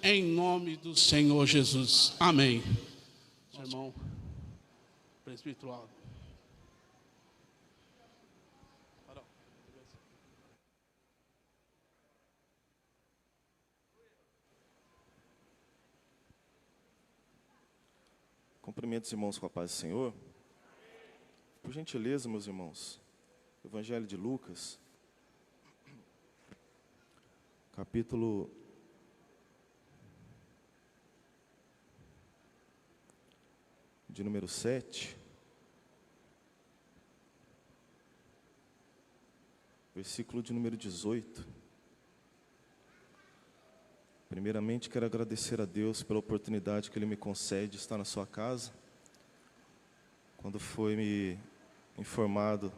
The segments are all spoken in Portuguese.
Em nome do Senhor Jesus. Amém. Irmão, presbítero. Cumprimento os irmãos com a paz do Senhor. Por gentileza, meus irmãos, Evangelho de Lucas, capítulo de número 7, versículo de número 18. Primeiramente, quero agradecer a Deus pela oportunidade que Ele me concede de estar na sua casa. Quando foi me informado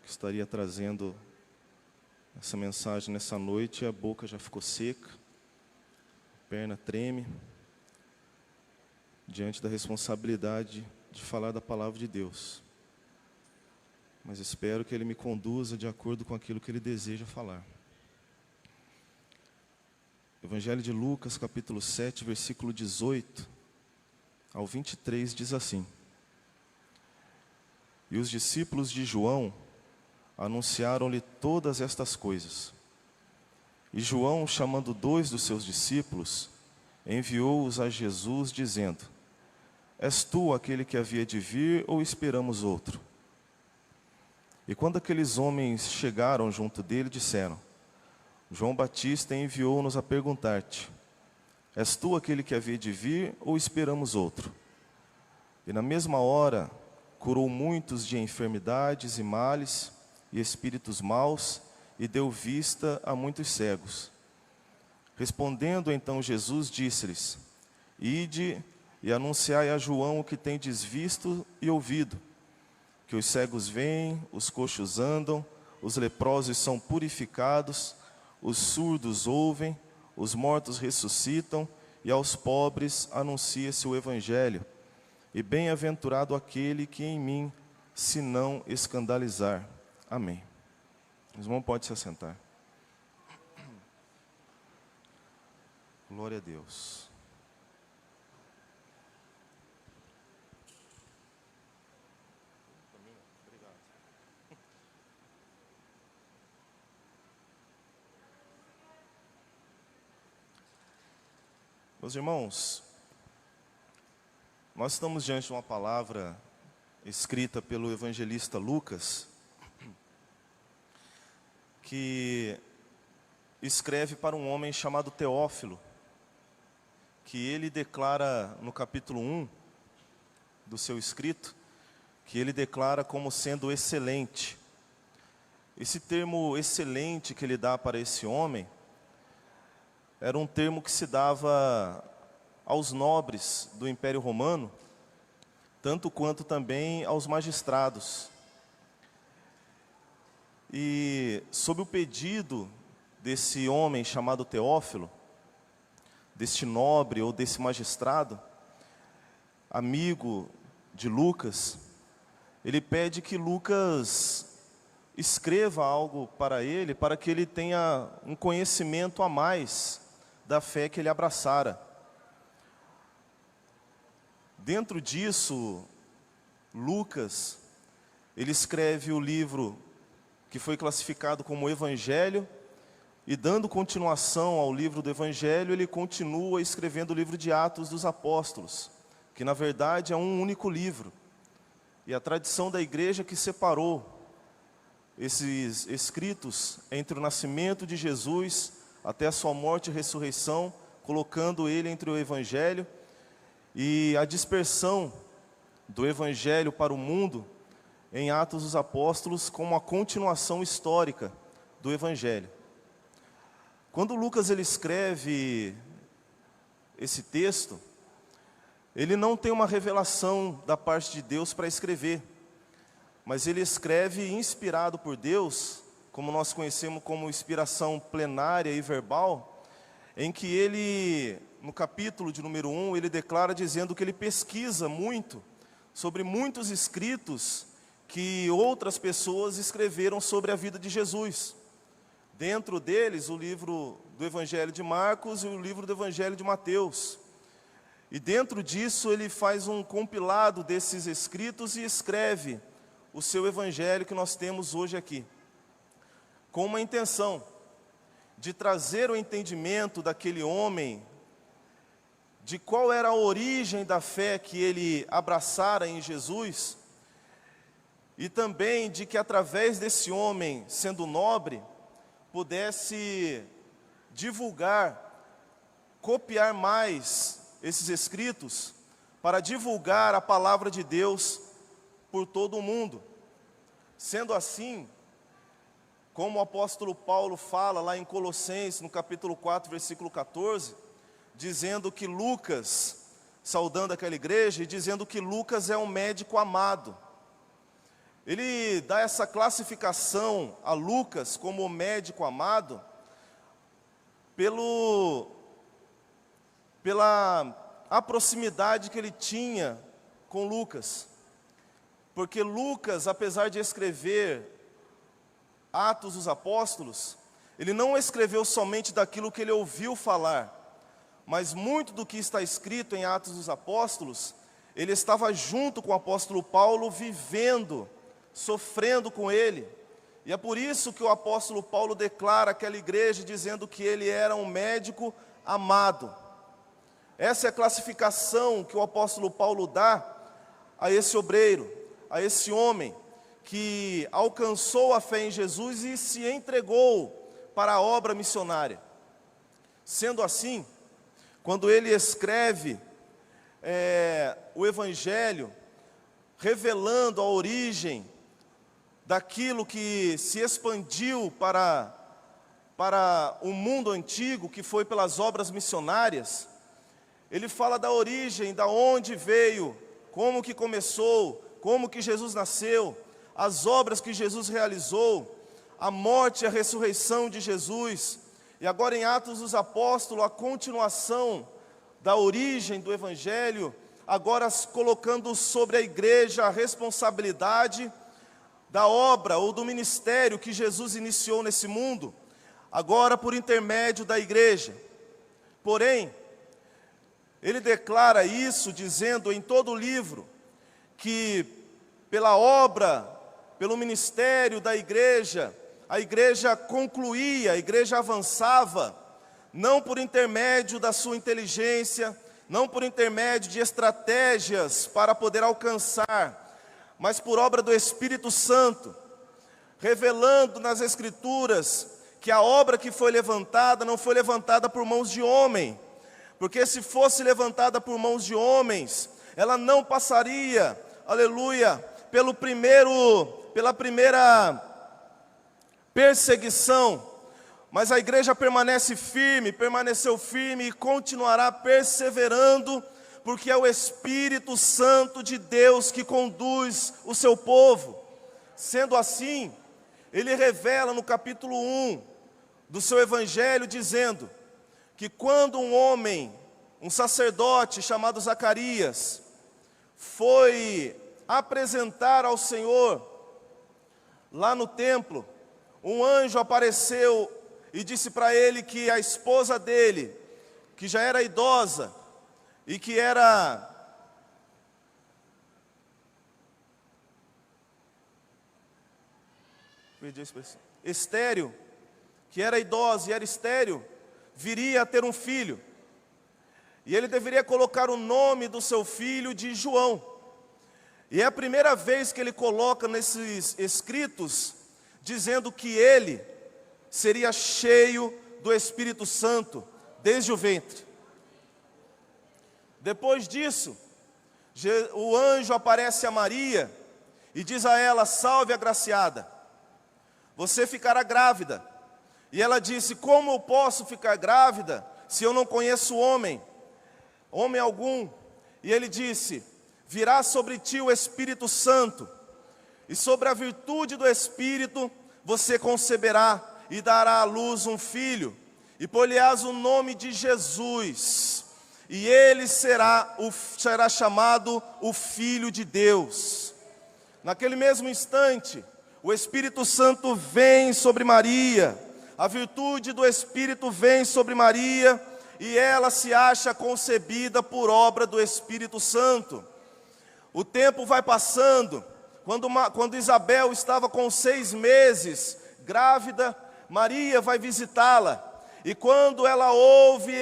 que estaria trazendo essa mensagem nessa noite, a boca já ficou seca, a perna treme, diante da responsabilidade de falar da palavra de Deus. Mas espero que Ele me conduza de acordo com aquilo que Ele deseja falar. Evangelho de Lucas, capítulo 7, versículo 18 ao 23, diz assim: E os discípulos de João anunciaram-lhe todas estas coisas. E João, chamando 2 dos seus discípulos, enviou-os a Jesus, dizendo: És tu aquele que havia de vir, ou esperamos outro? E quando aqueles homens chegaram junto dele, disseram: João Batista enviou-nos a perguntar-te: És tu aquele que havia de vir, ou esperamos outro? E na mesma hora curou muitos de enfermidades e males e espíritos maus, e deu vista a muitos cegos. Respondendo então Jesus, disse-lhes: Ide e anunciai a João o que tendes visto e ouvido, que os cegos veem, os coxos andam, os leprosos são purificados, os surdos ouvem, os mortos ressuscitam, e aos pobres anuncia-se o Evangelho. E bem-aventurado aquele que em mim se não escandalizar. Amém. Os irmãos podem se assentar. Glória a Deus. Meus irmãos, nós estamos diante de uma palavra escrita pelo evangelista Lucas, que escreve para um homem chamado Teófilo, que ele declara no capítulo 1 do seu escrito, que ele declara como sendo excelente. Esse termo excelente que ele dá para esse homem era um termo que se dava aos nobres do Império Romano, tanto quanto também aos magistrados. E sob o pedido desse homem chamado Teófilo, deste nobre ou desse magistrado, amigo de Lucas, ele pede que Lucas escreva algo para ele, para que ele tenha um conhecimento a mais da fé que ele abraçara. Dentro disso, Lucas, ele escreve o livro que foi classificado como Evangelho, e dando continuação ao livro do Evangelho, ele continua escrevendo o livro de Atos dos Apóstolos, que na verdade é um único livro. E a tradição da igreja que separou esses escritos entre o nascimento de Jesus até a sua morte e ressurreição, colocando ele entre o Evangelho, e a dispersão do Evangelho para o mundo em Atos dos Apóstolos como a continuação histórica do Evangelho. Quando Lucas ele escreve esse texto, ele não tem uma revelação da parte de Deus para escrever, mas ele escreve inspirado por Deus, como nós conhecemos como inspiração plenária e verbal, em que ele, no capítulo de número 1, ele declara dizendo que ele pesquisa muito sobre muitos escritos que outras pessoas escreveram sobre a vida de Jesus. Dentro deles, o livro do Evangelho de Marcos e o livro do Evangelho de Mateus. E dentro disso, ele faz um compilado desses escritos e escreve o seu Evangelho que nós temos hoje aqui, com uma intenção de trazer o entendimento daquele homem, de qual era a origem da fé que ele abraçara em Jesus, e também de que através desse homem, sendo nobre, pudesse divulgar, copiar mais esses escritos, para divulgar a palavra de Deus por todo o mundo. Sendo assim, como o apóstolo Paulo fala lá em Colossenses, no capítulo 4, versículo 14, dizendo que Lucas, saudando aquela igreja, e dizendo que Lucas é um médico amado. Ele dá essa classificação a Lucas como médico amado pela proximidade que ele tinha com Lucas. Porque Lucas, apesar de escrever Atos dos Apóstolos, ele não escreveu somente daquilo que ele ouviu falar, mas muito do que está escrito em Atos dos Apóstolos, ele estava junto com o apóstolo Paulo, vivendo, sofrendo com ele. E é por isso que o apóstolo Paulo declara aquela igreja dizendo que ele era um médico amado. Essa é a classificação que o apóstolo Paulo dá a esse obreiro, a esse homem que alcançou a fé em Jesus e se entregou para a obra missionária. Sendo assim, quando ele escreve o Evangelho, revelando a origem daquilo que se expandiu para o mundo antigo, que foi pelas obras missionárias, ele fala da origem, da onde veio, como que começou, como que Jesus nasceu, as obras que Jesus realizou, a morte e a ressurreição de Jesus. E agora em Atos dos Apóstolos, a continuação da origem do Evangelho, agora colocando sobre a igreja a responsabilidade da obra ou do ministério que Jesus iniciou nesse mundo, agora por intermédio da igreja. Porém, ele declara isso dizendo em todo o livro que pela obra, pelo ministério da igreja, a igreja concluía, a igreja avançava, não por intermédio da sua inteligência, não por intermédio de estratégias para poder alcançar, mas por obra do Espírito Santo, revelando nas Escrituras que a obra que foi levantada não foi levantada por mãos de homem, porque se fosse levantada por mãos de homens, ela não passaria, aleluia, pela primeira perseguição, mas a igreja permaneceu firme e continuará perseverando, porque é o Espírito Santo de Deus que conduz o seu povo. Sendo assim, ele revela no capítulo 1 do seu Evangelho, dizendo que quando um homem, um sacerdote chamado Zacarias, foi apresentar ao Senhor lá no templo, um anjo apareceu e disse para ele que a esposa dele, que já era idosa e que era estéril, que era idosa e era estéril, viria a ter um filho. E ele deveria colocar o nome do seu filho de João. E é a primeira vez que ele coloca nesses escritos, dizendo que ele seria cheio do Espírito Santo desde o ventre. Depois disso, o anjo aparece a Maria e diz a ela: salve agraciada, você ficará grávida. E ela disse: como eu posso ficar grávida se eu não conheço homem algum? E ele disse: virá sobre ti o Espírito Santo, e sobre a virtude do Espírito você conceberá e dará à luz um filho, e pôr-lhe-ás o nome de Jesus, e ele será chamado o Filho de Deus. Naquele mesmo instante, o Espírito Santo vem sobre Maria, a virtude do Espírito vem sobre Maria, e ela se acha concebida por obra do Espírito Santo. O tempo vai passando. Quando Isabel estava com 6 meses, grávida, Maria vai visitá-la. E quando ela ouve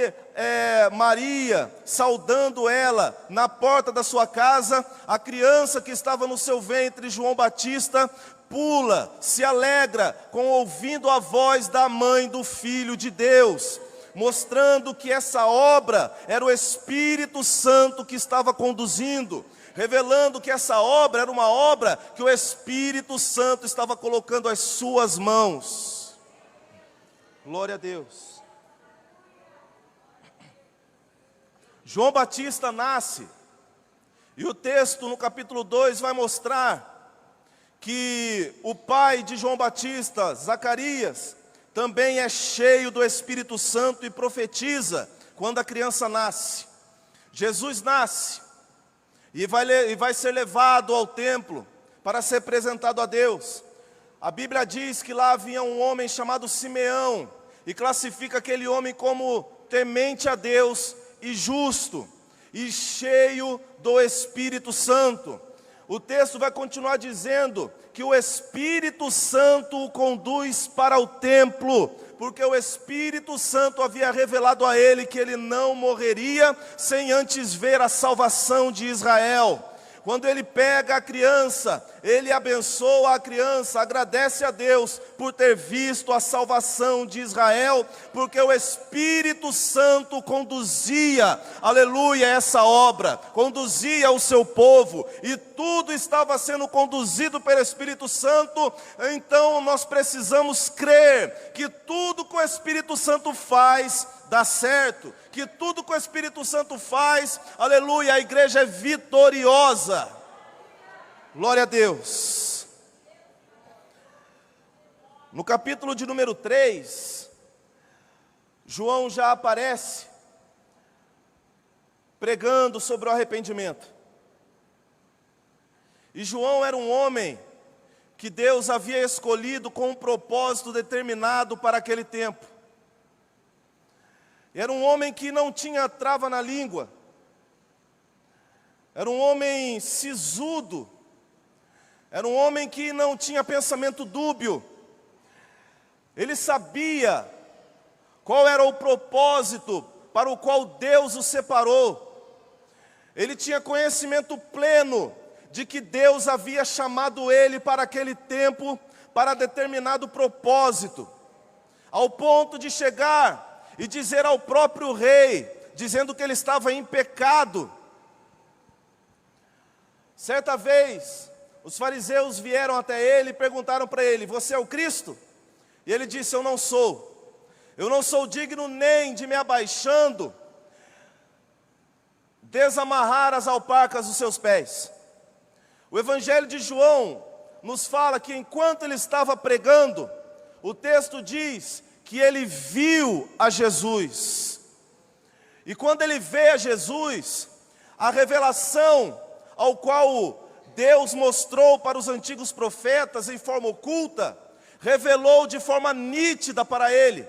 Maria saudando ela na porta da sua casa, a criança que estava no seu ventre, João Batista, pula, se alegra com ouvindo a voz da mãe do Filho de Deus, mostrando que essa obra era o Espírito Santo que estava conduzindo, revelando que essa obra era uma obra que o Espírito Santo estava colocando às suas mãos. Glória a Deus. João Batista nasce, e o texto no capítulo 2 vai mostrar que o pai de João Batista, Zacarias, também é cheio do Espírito Santo e profetiza quando a criança nasce. Jesus nasce e vai ser levado ao templo para ser apresentado a Deus. A Bíblia diz que lá havia um homem chamado Simeão, e classifica aquele homem como temente a Deus e justo, e cheio do Espírito Santo. O texto vai continuar dizendo que o Espírito Santo o conduz para o templo, porque o Espírito Santo havia revelado a ele que ele não morreria sem antes ver a salvação de Israel. Quando ele pega a criança, ele abençoa a criança, agradece a Deus por ter visto a salvação de Israel, porque o Espírito Santo conduzia, aleluia, essa obra, conduzia o seu povo, e tudo estava sendo conduzido pelo Espírito Santo. Então nós precisamos crer que tudo que o Espírito Santo faz dá certo, que tudo que o Espírito Santo faz, aleluia, a igreja é vitoriosa. Glória a Deus. No capítulo de número 3, João já aparece pregando sobre o arrependimento. E João era um homem que Deus havia escolhido com um propósito determinado para aquele tempo. Era um homem que não tinha trava na língua. Era um homem sisudo. Era um homem que não tinha pensamento dúbio. Ele sabia qual era o propósito para o qual Deus o separou. Ele tinha conhecimento pleno de que Deus havia chamado ele para aquele tempo, para determinado propósito, ao ponto de chegar e dizer ao próprio rei, dizendo que ele estava em pecado. Certa vez, os fariseus vieram até ele e perguntaram para ele: você é o Cristo? E ele disse: eu não sou. Eu não sou digno nem de me abaixando, desamarrar as alparcas dos seus pés. O Evangelho de João nos fala que enquanto ele estava pregando, o texto diz que ele viu a Jesus. E quando ele vê a Jesus, a revelação ao qual Deus mostrou para os antigos profetas em forma oculta, revelou de forma nítida para ele,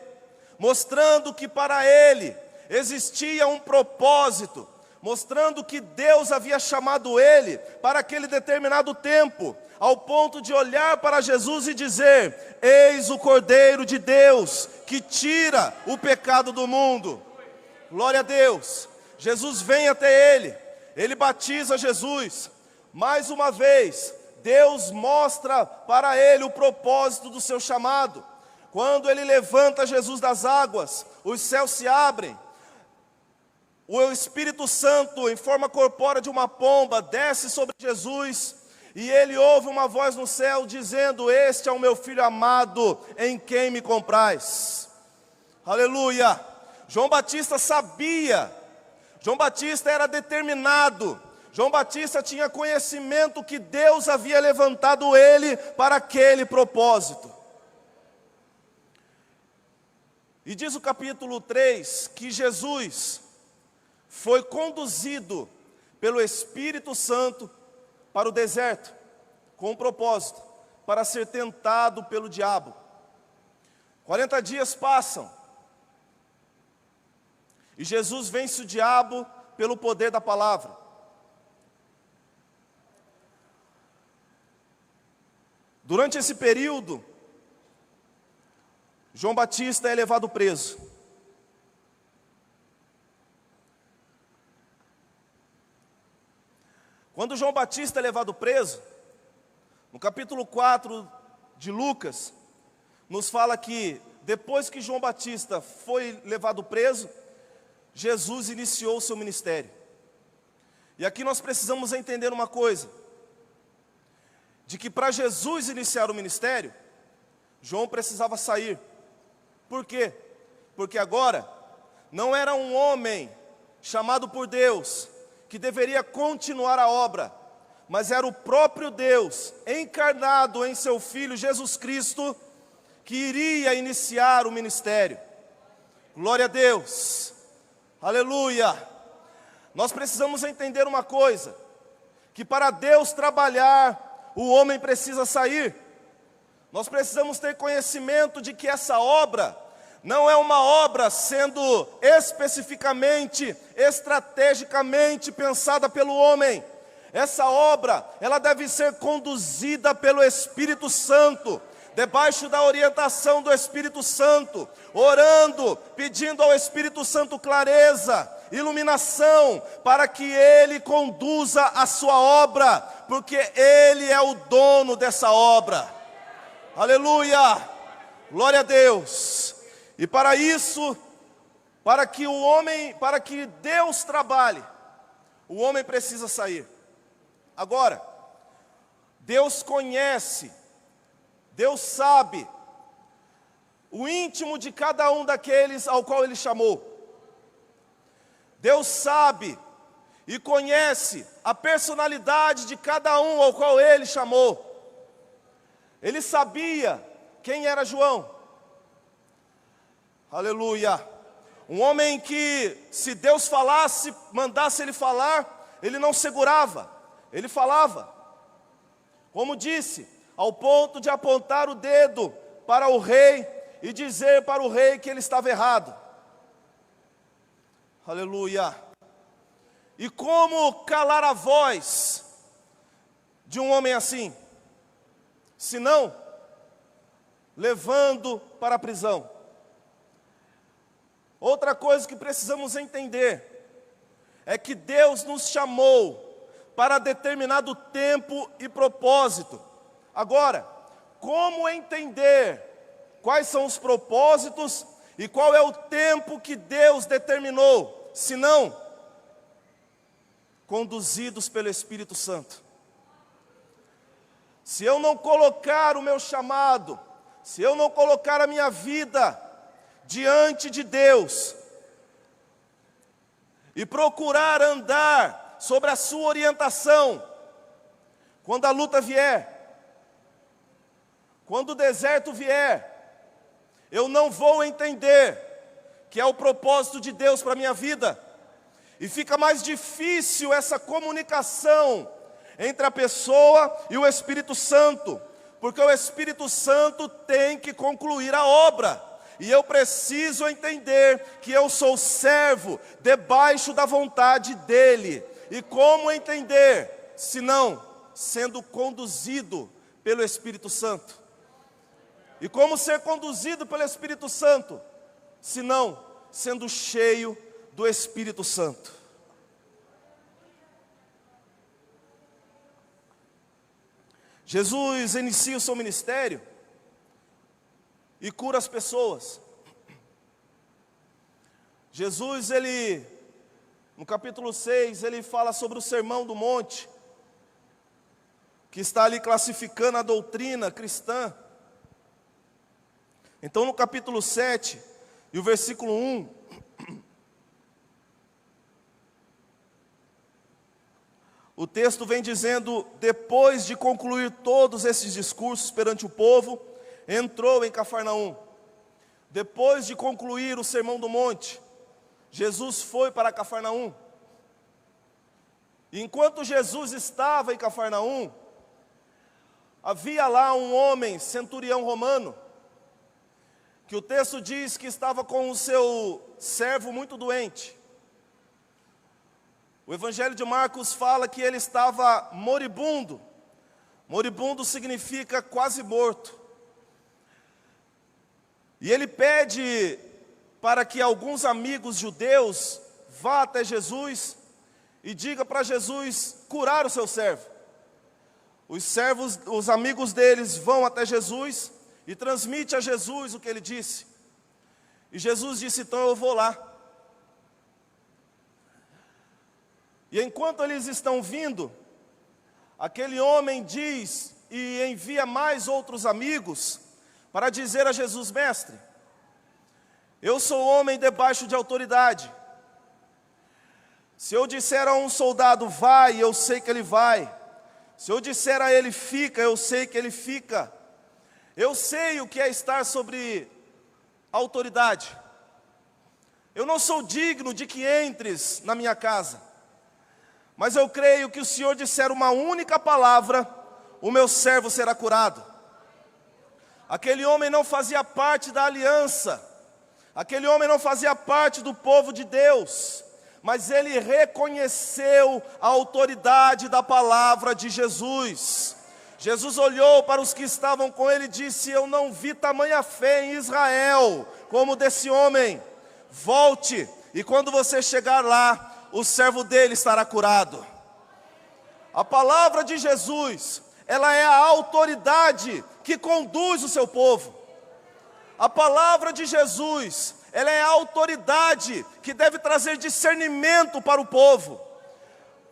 mostrando que para ele existia um propósito, mostrando que Deus havia chamado ele para aquele determinado tempo, ao ponto de olhar para Jesus e dizer: eis o Cordeiro de Deus, que tira o pecado do mundo. Glória a Deus. Jesus vem até ele batiza Jesus. Mais uma vez, Deus mostra para ele o propósito do seu chamado. Quando ele levanta Jesus das águas, os céus se abrem. O Espírito Santo, em forma corpórea de uma pomba, desce sobre Jesus, e ele ouve uma voz no céu dizendo: este é o meu Filho amado, em quem me comprais. Aleluia. João Batista sabia, João Batista era determinado, João Batista tinha conhecimento que Deus havia levantado ele para aquele propósito. E diz o capítulo 3 que Jesus foi conduzido pelo Espírito Santo para o deserto, com um propósito, para ser tentado pelo diabo. 40 dias passam. E Jesus vence o diabo pelo poder da palavra. Durante esse período, João Batista é levado preso. Quando João Batista é levado preso, no capítulo 4 de Lucas, nos fala que depois que João Batista foi levado preso, Jesus iniciou o seu ministério. E aqui nós precisamos entender uma coisa, de que para Jesus iniciar o ministério, João precisava sair. Por quê? Porque agora não era um homem chamado por Deus que deveria continuar a obra, mas era o próprio Deus encarnado em seu Filho Jesus Cristo que iria iniciar o ministério. Glória a Deus, aleluia. Nós precisamos entender uma coisa, que para Deus trabalhar, o homem precisa sair. Nós precisamos ter conhecimento de que essa obra não é uma obra sendo especificamente, estrategicamente pensada pelo homem. Essa obra, ela deve ser conduzida pelo Espírito Santo, debaixo da orientação do Espírito Santo, orando, pedindo ao Espírito Santo clareza, iluminação, para que Ele conduza a sua obra, porque Ele é o dono dessa obra. Aleluia, glória a Deus. E para isso, para que Deus trabalhe, o homem precisa sair. Agora, Deus conhece, Deus sabe o íntimo de cada um daqueles ao qual Ele chamou. Deus sabe e conhece a personalidade de cada um ao qual Ele chamou. Ele sabia quem era João. Aleluia. Um homem que, se Deus falasse, mandasse ele falar, ele não segurava, ele falava. Como disse, ao ponto de apontar o dedo para o rei e dizer para o rei que ele estava errado. Aleluia. E como calar a voz de um homem assim? Senão, levando para a prisão. Outra coisa que precisamos entender é que Deus nos chamou para determinado tempo e propósito. Agora, como entender quais são os propósitos e qual é o tempo que Deus determinou, se não conduzidos pelo Espírito Santo? Se eu não colocar o meu chamado, se eu não colocar a minha vida diante de Deus e procurar andar sobre a sua orientação, quando a luta vier, quando o deserto vier, eu não vou entender que é o propósito de Deus para a minha vida, e fica mais difícil essa comunicação entre a pessoa e o Espírito Santo, porque o Espírito Santo tem que concluir a obra. E eu preciso entender que eu sou servo debaixo da vontade dEle. E como entender, se não sendo conduzido pelo Espírito Santo? E como ser conduzido pelo Espírito Santo, se não sendo cheio do Espírito Santo? Jesus inicia o seu ministério e cura as pessoas. Jesus, no capítulo 6, ele fala sobre o Sermão do Monte, que está ali classificando a doutrina cristã. Então no capítulo 7, e o versículo 1, o texto vem dizendo: depois de concluir todos esses discursos perante o povo, entrou em Cafarnaum. Depois de concluir o Sermão do Monte, Jesus foi para Cafarnaum. E enquanto Jesus estava em Cafarnaum, havia lá um homem, centurião romano, que o texto diz que estava com o seu servo muito doente. O Evangelho de Marcos fala que ele estava moribundo. Moribundo significa quase morto. E ele pede para que alguns amigos judeus vá até Jesus e diga para Jesus curar o seu servo. Os amigos deles vão até Jesus e transmite a Jesus o que ele disse. E Jesus disse: então eu vou lá. E enquanto eles estão vindo, aquele homem diz e envia mais outros amigos para dizer a Jesus: mestre, eu sou homem debaixo de autoridade. Se eu disser a um soldado vai, eu sei que ele vai. Se eu disser a ele fica, eu sei que ele fica. Eu sei o que é estar sobre autoridade. Eu não sou digno de que entres na minha casa, mas eu creio que o Senhor disser uma única palavra, o meu servo será curado. Aquele homem não fazia parte da aliança, aquele homem não fazia parte do povo de Deus, mas ele reconheceu a autoridade da palavra de Jesus. Jesus olhou para os que estavam com ele e disse: eu não vi tamanha fé em Israel como desse homem. Volte, e quando você chegar lá, o servo dele estará curado. A palavra de Jesus, ela é a autoridade que conduz o seu povo. A palavra de Jesus, ela é a autoridade que deve trazer discernimento para o povo.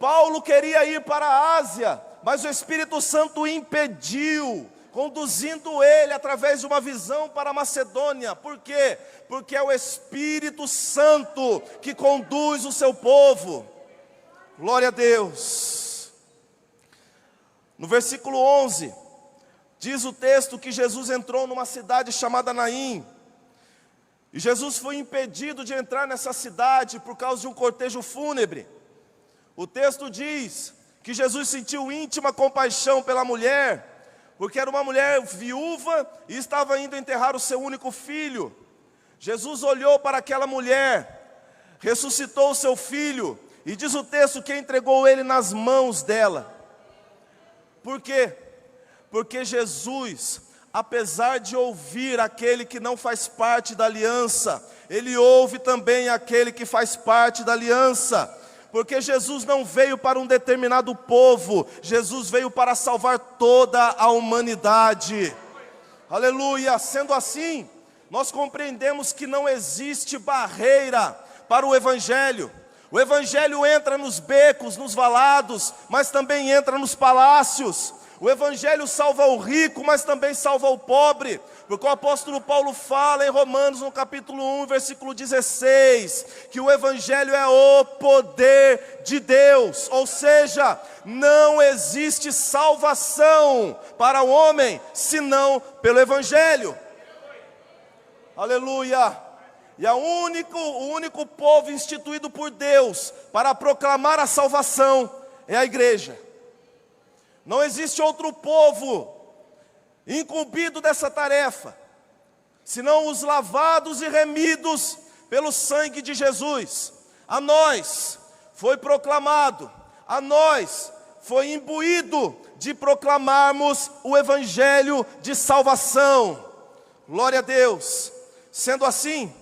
Paulo queria ir para a Ásia, mas o Espírito Santo impediu, conduzindo ele através de uma visão para a Macedônia. Por quê? Porque é o Espírito Santo que conduz o seu povo. Glória a Deus. No versículo 11, diz o texto que Jesus entrou numa cidade chamada Naim. E Jesus foi impedido de entrar nessa cidade por causa de um cortejo fúnebre. O texto diz que Jesus sentiu íntima compaixão pela mulher, porque era uma mulher viúva e estava indo enterrar o seu único filho. Jesus olhou para aquela mulher, ressuscitou o seu filho, e diz o texto que entregou ele nas mãos dela. Por quê? Porque Jesus, apesar de ouvir aquele que não faz parte da aliança, ele ouve também aquele que faz parte da aliança. Porque Jesus não veio para um determinado povo, Jesus veio para salvar toda a humanidade. Aleluia! Sendo assim, nós compreendemos que não existe barreira para o Evangelho. O Evangelho entra nos becos, nos valados, mas também entra nos palácios. O Evangelho salva o rico, mas também salva o pobre. Porque o apóstolo Paulo fala em Romanos, no capítulo 1, versículo 16, que o Evangelho é o poder de Deus. Ou seja, não existe salvação para o homem, senão pelo Evangelho. Aleluia! E o único povo instituído por Deus para proclamar a salvação é a igreja. Não existe outro povo incumbido dessa tarefa, senão os lavados e remidos pelo sangue de Jesus. A nós foi proclamado, a nós foi imbuído de proclamarmos o Evangelho de salvação. Glória a Deus. Sendo assim,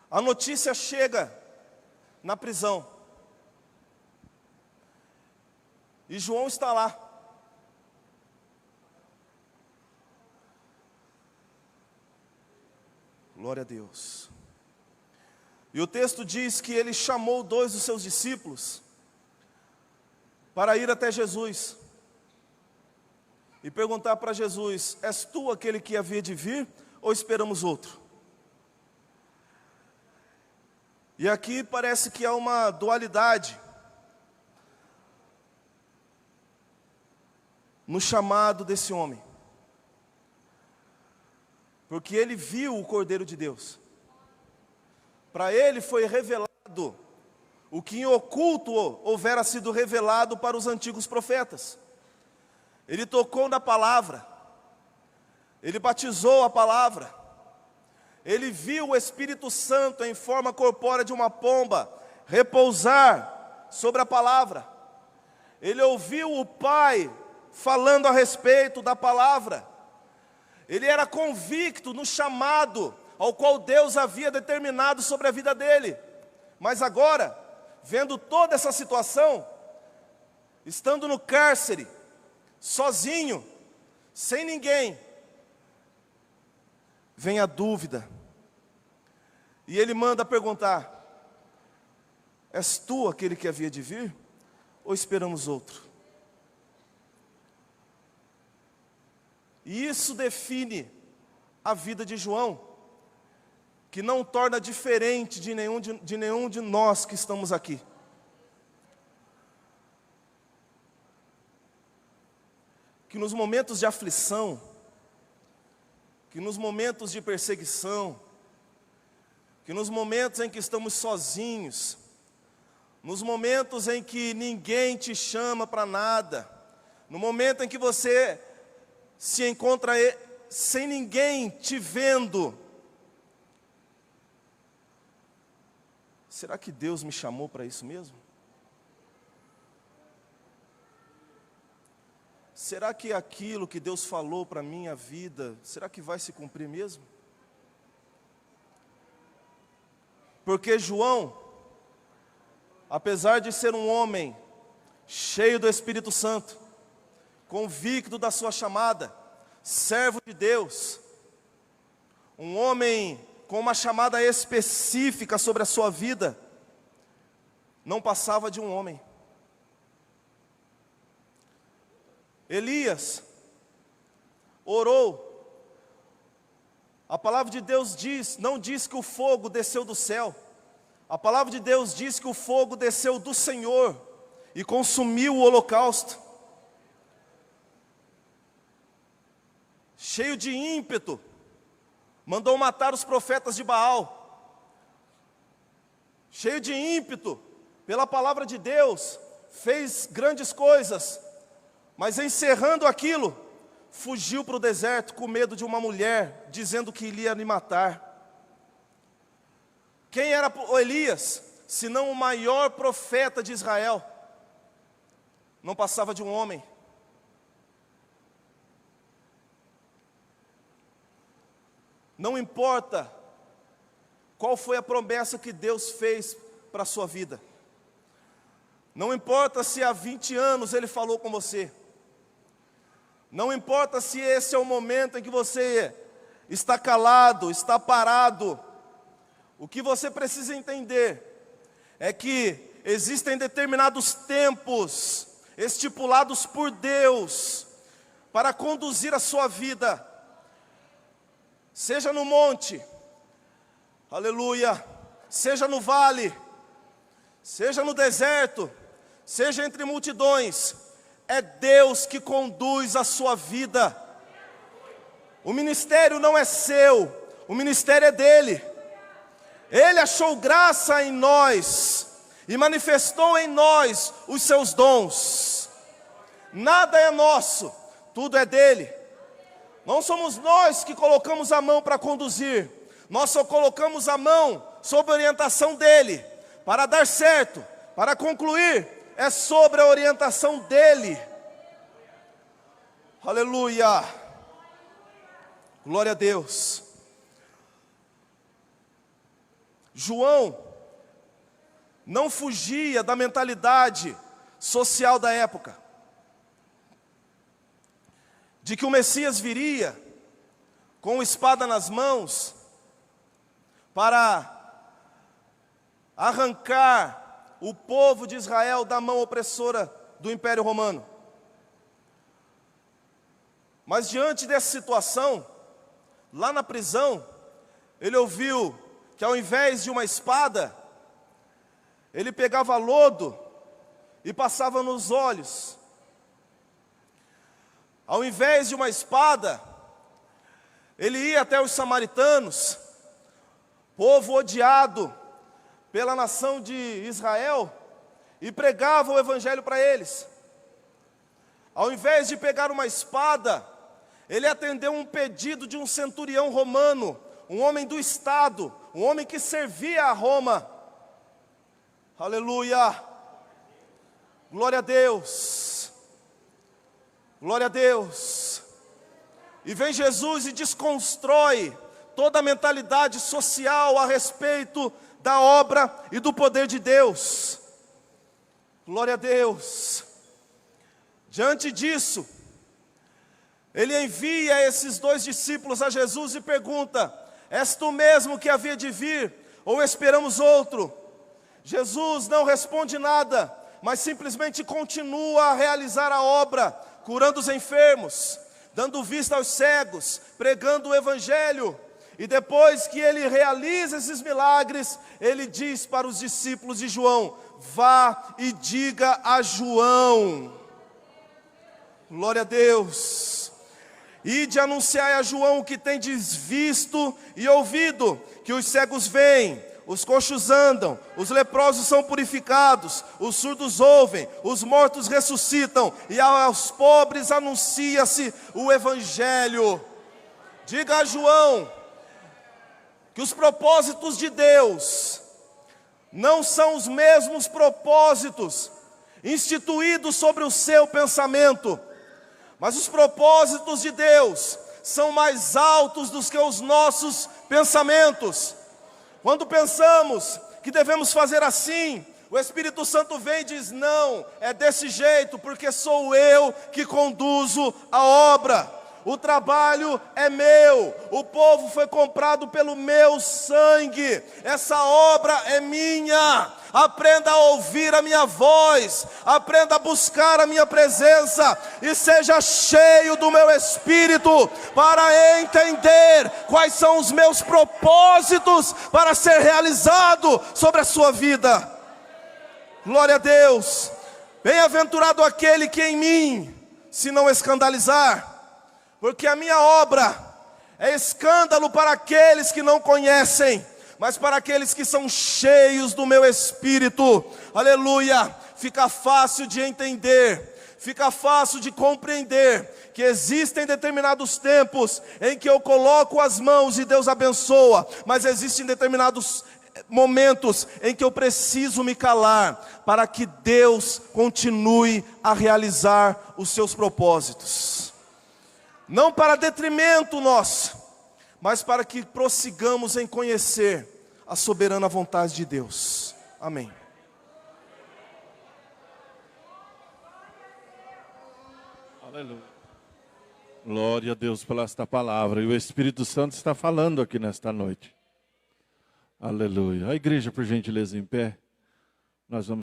a notícia chega na prisão. E João está lá. Glória a Deus. E o texto diz que ele chamou 2 dos seus discípulos para ir até Jesus e perguntar para Jesus: és tu aquele que havia de vir ou esperamos outro? E aqui parece que há uma dualidade no chamado desse homem, porque ele viu o Cordeiro de Deus. Para ele foi revelado o que em oculto houvera sido revelado para os antigos profetas. Ele tocou na palavra, ele batizou a palavra, ele viu o Espírito Santo em forma corpórea de uma pomba repousar sobre a palavra, ele ouviu o Pai falando a respeito da palavra, ele era convicto no chamado ao qual Deus havia determinado sobre a vida dele. Mas agora, vendo toda essa situação, estando no cárcere, sozinho, sem ninguém, vem a dúvida. E ele manda perguntar: és tu aquele que havia de vir? Ou esperamos outro? E isso define a vida de João, que não torna diferente de nenhum de nós que estamos aqui. Que nos momentos de aflição, que nos momentos de perseguição, que nos momentos em que estamos sozinhos, nos momentos em que ninguém te chama para nada, no momento em que você se encontra sem ninguém te vendo, será que Deus me chamou para isso mesmo? Será que aquilo que Deus falou para a minha vida, será que vai se cumprir mesmo? Porque João, apesar de ser um homem cheio do Espírito Santo, convicto da sua chamada, servo de Deus, um homem com uma chamada específica sobre a sua vida, não passava de um homem. Elias orou. A palavra de Deus não diz que o fogo desceu do céu. A palavra de Deus diz que o fogo desceu do Senhor e consumiu o holocausto. Cheio de ímpeto, mandou matar os profetas de Baal. Cheio de ímpeto, pela palavra de Deus, fez grandes coisas. Mas encerrando aquilo, fugiu para o deserto com medo de uma mulher, dizendo que iria lhe matar. Quem era Elias, senão o maior profeta de Israel? Não passava de um homem. Não importa qual foi a promessa que Deus fez para a sua vida. Não importa se há 20 anos Ele falou com você. Não importa se esse é o momento em que você está calado, está parado. O que você precisa entender é que existem determinados tempos estipulados por Deus para conduzir a sua vida. Seja no monte, aleluia, seja no vale, seja no deserto, seja entre multidões, é Deus que conduz a sua vida. O ministério não é seu, o ministério é dele. Ele achou graça em nós e manifestou em nós os seus dons. Nada é nosso, tudo é dele. Não somos nós que colocamos a mão para conduzir, nós só colocamos a mão sob a orientação dele. Para dar certo, para concluir, é sobre a orientação dele. Aleluia. Glória a Deus. João não fugia da mentalidade social da época, de que o Messias viria com espada nas mãos para arrancar o povo de Israel da mão opressora do Império Romano. Mas diante dessa situação, lá na prisão, ele ouviu que ao invés de uma espada, ele pegava lodo e passava nos olhos. Ao invés de uma espada, ele ia até os samaritanos, povo odiado pela nação de Israel, e pregava o evangelho para eles. ao invés de pegar uma espada, ele atendeu um pedido de um centurião romano, um homem do Estado, um homem que servia a Roma. Aleluia! Glória a Deus! Glória a Deus! E vem Jesus e desconstrói toda a mentalidade social a respeito da obra e do poder de Deus. Glória a Deus! Diante disso, ele envia esses 2 discípulos a Jesus e pergunta: és tu mesmo que havia de vir, ou esperamos outro? Jesus não responde nada, mas simplesmente continua a realizar a obra, curando os enfermos, dando vista aos cegos, pregando o Evangelho. E depois que ele realiza esses milagres, ele diz para os discípulos de João: vá e diga a João. Glória a Deus. Ide anunciai a João que tendes visto e ouvido, que os cegos veem, os coxos andam, os leprosos são purificados, os surdos ouvem, os mortos ressuscitam, e aos pobres anuncia-se o Evangelho. Diga a João que os propósitos de Deus não são os mesmos propósitos instituídos sobre o seu pensamento, mas os propósitos de Deus são mais altos do que os nossos pensamentos. Quando pensamos que devemos fazer assim, o Espírito Santo vem e diz: não, é desse jeito, porque sou eu que conduzo a obra. O trabalho é meu, o povo foi comprado pelo meu sangue, essa obra é minha. Aprenda a ouvir a minha voz, aprenda a buscar a minha presença e seja cheio do meu Espírito para entender quais são os meus propósitos para ser realizado sobre a sua vida. Glória a Deus. Bem-aventurado aquele que em mim se não escandalizar, porque a minha obra é escândalo para aqueles que não conhecem, mas para aqueles que são cheios do meu Espírito. Aleluia! Fica fácil de entender, fica fácil de compreender que existem determinados tempos em que eu coloco as mãos e Deus abençoa, mas existem determinados momentos em que eu preciso me calar para que Deus continue a realizar os seus propósitos. Não para detrimento nosso, mas para que prossigamos em conhecer a soberana vontade de Deus. Amém. Aleluia. Glória a Deus pela esta palavra. E o Espírito Santo está falando aqui nesta noite. Aleluia. A igreja, por gentileza, em pé. Nós vamos